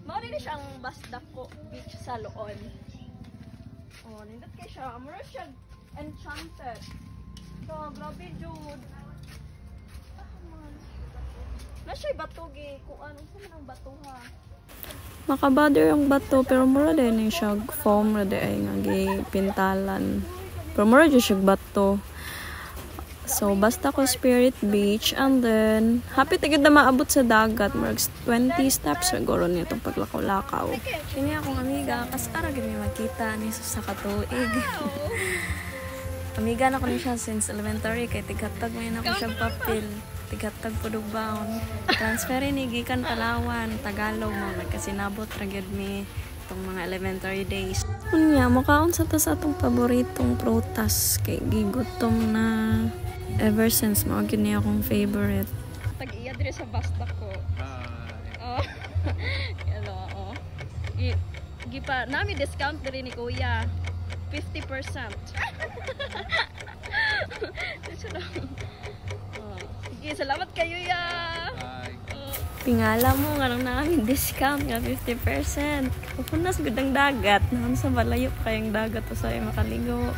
Mao din siya ang Basdako Beach sa Loon. Oh, nindot kay siya. Amuro siya enchanted. So, grabe jud. Na siya bato gi kuan unsa man ang bato ha. Makabader ang bato pero mura din siya foam ra di ay nga pintalan. Pero mura jud siya bato. So, basta ko Spirit Beach and then happy tigid na maabot sa dagat. Marag 20 steps siguro niya itong paglakaw-lakaw. Kini akong amiga, kasi ara gid mi makita ni sa katuig. Amiga na ko ni siya since elementary kay tigatag may na ko siya papel. Tigatag pudugbaon. Transfer ni gikan Palawan, Tagalog mo nagkasinabot ra gyud mi itong mga elementary days. Unya, makaon sa ta sa atong paboritong prutas kay gigutom na. Ever since mo gini akong favorite. Tag-iya dire sa Basdako. Oh. Hello, oh. Gipa nami discount dire ni Kuya. 50%. Sige, salamat kayo ya. Tingala mo nga nang namin discount nga 50%. Pupunas gud ang dagat. Naman sa malayo pa kayong dagat sa makaligo.